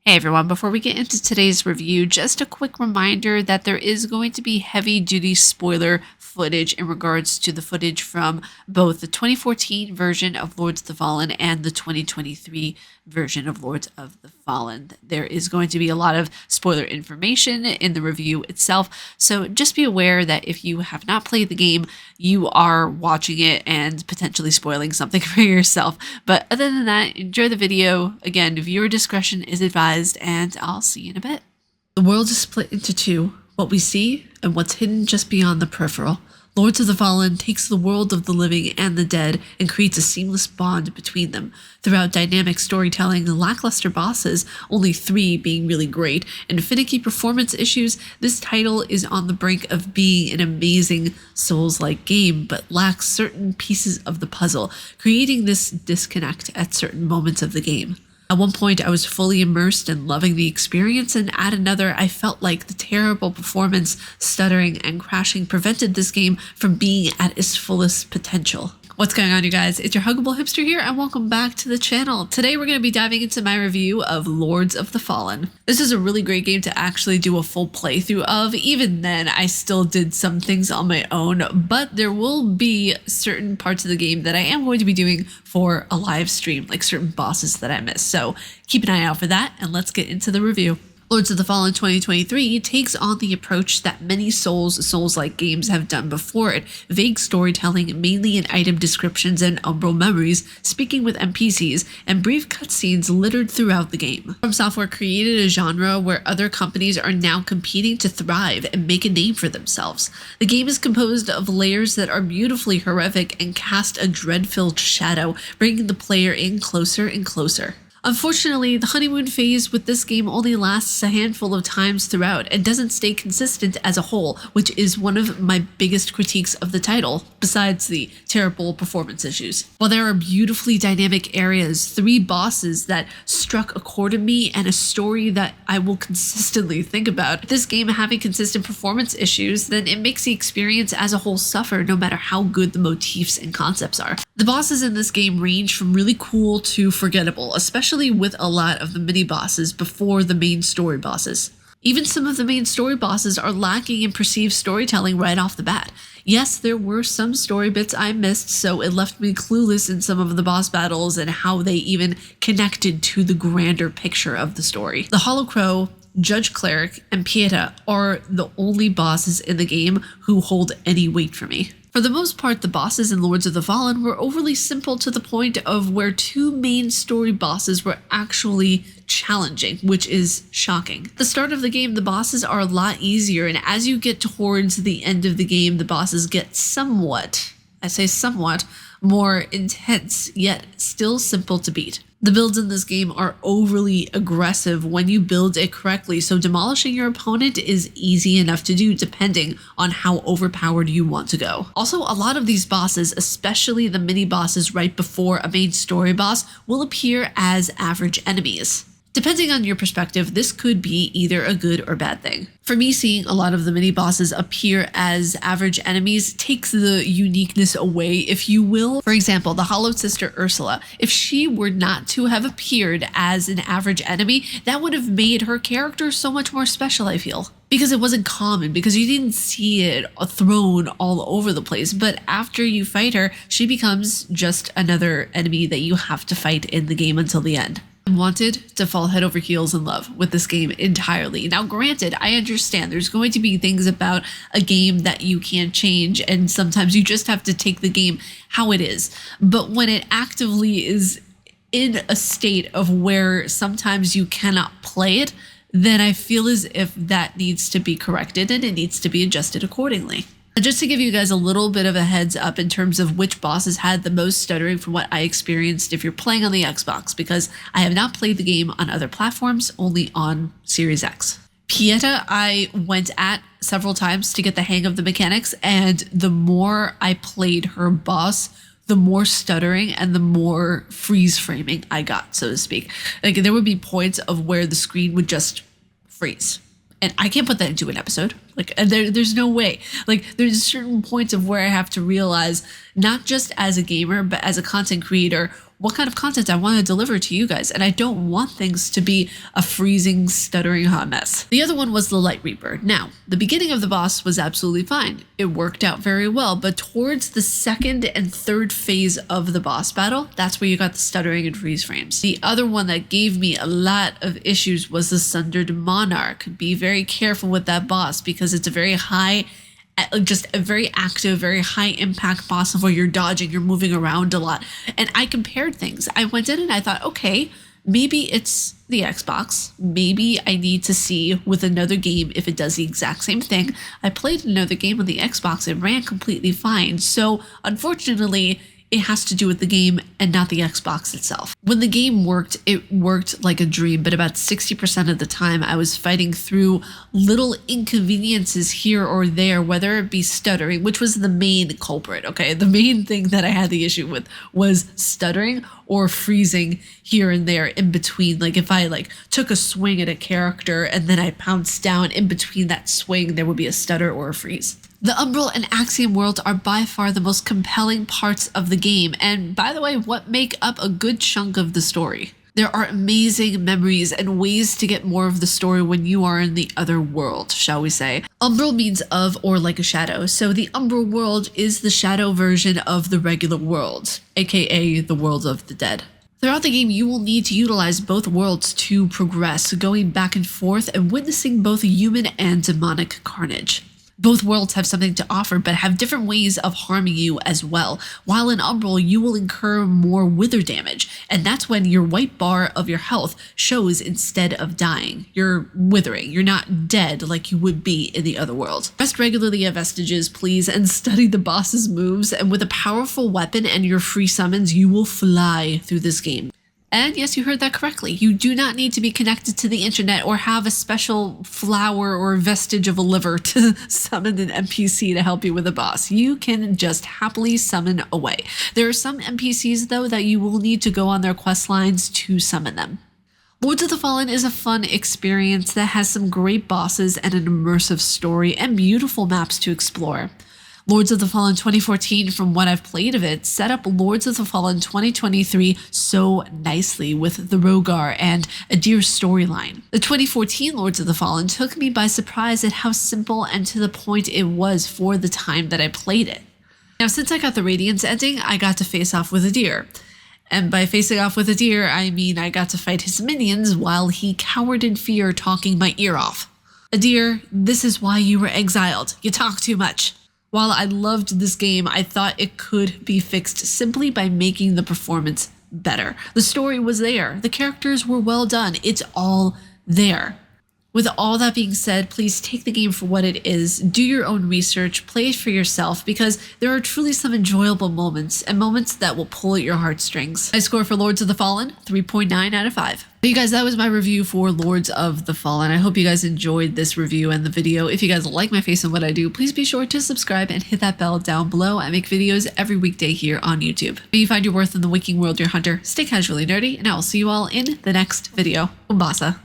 Hey everyone, before we get into today's review, just a quick reminder that there is going to be heavy duty spoiler footage in regards to the footage from both the 2014 version of Lords of the Fallen and the 2023 version of Lords of the Fallen. There is going to be a lot of spoiler information in the review itself, so just be aware that if you have not played the game, you are watching it and potentially spoiling something for yourself. But other than that, enjoy the video. Again, viewer discretion is advised, and I'll see you in a bit. The world is split into two, what we see and what's hidden just beyond the peripheral. Lords of the Fallen takes the world of the living and the dead and creates a seamless bond between them. Throughout dynamic storytelling, lackluster bosses, only 3 being really great, and finicky performance issues, this title is on the brink of being an amazing Souls-like game, but lacks certain pieces of the puzzle, creating this disconnect at certain moments of the game. At one point, I was fully immersed and loving the experience, and at another, I felt like the terrible performance, stuttering, and crashing prevented this game from being at its fullest potential. What's going on, you guys? It's your Huggable Hipster here, and welcome back to the channel. Today, we're going to be diving into my review of Lords of the Fallen. This is a really great game to actually do a full playthrough of. Even then, I still did some things on my own, but there will be certain parts of the game that I am going to be doing for a live stream, like certain bosses that I missed. So keep an eye out for that, and let's get into the review. Lords of the Fallen 2023 takes on the approach that many Souls-like games have done before it. Vague storytelling, mainly in item descriptions and umbral memories, speaking with NPCs, and brief cutscenes littered throughout the game. From Software created a genre where other companies are now competing to thrive and make a name for themselves. The game is composed of layers that are beautifully horrific and cast a dread-filled shadow, bringing the player in closer and closer. Unfortunately, the honeymoon phase with this game only lasts a handful of times throughout and doesn't stay consistent as a whole, which is one of my biggest critiques of the title, besides the terrible performance issues. While there are beautifully dynamic areas, 3 bosses that struck a chord in me, and a story that I will consistently think about, this game having consistent performance issues, then it makes the experience as a whole suffer no matter how good the motifs and concepts are. The bosses in this game range from really cool to forgettable, especially with a lot of the mini bosses before the main story bosses. Even some of the main story bosses are lacking in perceived storytelling right off the bat. Yes, there were some story bits I missed, so it left me clueless in some of the boss battles and how they even connected to the grander picture of the story. The Hollow Crow, Judge Cleric, and Pieta are the only bosses in the game who hold any weight for me. For the most part, the bosses in Lords of the Fallen were overly simple to the point of where 2 main story bosses were actually challenging, which is shocking. At the start of the game, the bosses are a lot easier, and as you get towards the end of the game, the bosses get somewhat, I say somewhat, more intense, yet still simple to beat. The builds in this game are overly aggressive when you build it correctly, so demolishing your opponent is easy enough to do depending on how overpowered you want to go. Also, a lot of these bosses, especially the mini bosses right before a main story boss, will appear as average enemies. Depending on your perspective, this could be either a good or bad thing. For me, seeing a lot of the mini bosses appear as average enemies takes the uniqueness away, if you will. For example, the Hollowed Sister Ursula, if she were not to have appeared as an average enemy, that would have made her character so much more special, I feel. Because it wasn't common, because you didn't see it thrown all over the place. But after you fight her, she becomes just another enemy that you have to fight in the game until the end. Wanted to fall head over heels in love with this game entirely. Now, granted, I understand there's going to be things about a game that you can't change, and sometimes you just have to take the game how it is. But when it actively is in a state of where sometimes you cannot play it, then I feel as if that needs to be corrected and it needs to be adjusted accordingly. Just to give you guys a little bit of a heads up in terms of which bosses had the most stuttering from what I experienced if you're playing on the Xbox, because I have not played the game on other platforms, only on Series X. Pieta, I went at several times to get the hang of the mechanics, and the more I played her boss, the more stuttering and the more freeze framing I got, so to speak. Like, there would be points of where the screen would just freeze. And I can't put that into an episode. Like, there's no way. Like, there's certain points of where I have to realize, not just as a gamer, but as a content creator, what kind of content I want to deliver to you guys, and I don't want things to be a freezing, stuttering hot mess. The other one was the Light Reaper. Now, the beginning of the boss was absolutely fine. It worked out very well, but towards the second and third phase of the boss battle, that's where you got the stuttering and freeze frames. The other one that gave me a lot of issues was the Sundered Monarch. Be very careful with that boss because it's a very high, just a very active, very high impact boss where you're dodging, you're moving around a lot. And I compared things. I went in and I thought, okay, maybe it's the Xbox. Maybe I need to see with another game if it does the exact same thing. I played another game on the Xbox. It ran completely fine. So unfortunately, it has to do with the game and not the Xbox itself. When the game worked, it worked like a dream, but about 60% of the time I was fighting through little inconveniences here or there, whether it be stuttering, which was the main culprit, okay? The main thing that I had the issue with was stuttering or freezing here and there in between. Like if I took a swing at a character and then I pounced down in between that swing, there would be a stutter or a freeze. The Umbral and Axiom worlds are by far the most compelling parts of the game, and by the way, what make up a good chunk of the story. There are amazing memories and ways to get more of the story when you are in the other world, shall we say. Umbral means of or like a shadow, so the Umbral world is the shadow version of the regular world, aka the world of the dead. Throughout the game, you will need to utilize both worlds to progress, going back and forth and witnessing both human and demonic carnage. Both worlds have something to offer, but have different ways of harming you as well. While in Umbral, you will incur more wither damage, and that's when your white bar of your health shows instead of dying. You're withering. You're not dead like you would be in the other world. Rest regularly at Vestiges, please, and study the boss's moves, and with a powerful weapon and your free summons, you will fly through this game. And yes, you heard that correctly. You do not need to be connected to the internet or have a special flower or vestige of a liver to summon an NPC to help you with a boss. You can just happily summon away. There are some NPCs, though, that you will need to go on their quest lines to summon them. Lords of the Fallen is a fun experience that has some great bosses and an immersive story and beautiful maps to explore. Lords of the Fallen 2014, from what I've played of it, set up Lords of the Fallen 2023 so nicely with the Rogar and Adir's storyline. The 2014 Lords of the Fallen took me by surprise at how simple and to the point it was for the time that I played it. Now, since I got the Radiance ending, I got to face off with Adir. And by facing off with Adir, I mean I got to fight his minions while he cowered in fear, talking my ear off. Adir, this is why you were exiled. You talk too much. While I loved this game, I thought it could be fixed simply by making the performance better. The story was there. The characters were well done. It's all there. With all that being said, please take the game for what it is. Do your own research. Play it for yourself because there are truly some enjoyable moments and moments that will pull at your heartstrings. I score for Lords of the Fallen 3.9 out of 5. You guys, that was my review for Lords of the Fallen. I hope you guys enjoyed this review and the video. If you guys like my face and what I do, please be sure to subscribe and hit that bell down below. I make videos every weekday here on YouTube. May you find your worth in the waking world, your hunter. Stay casually nerdy, and I will see you all in the next video. Umbasa.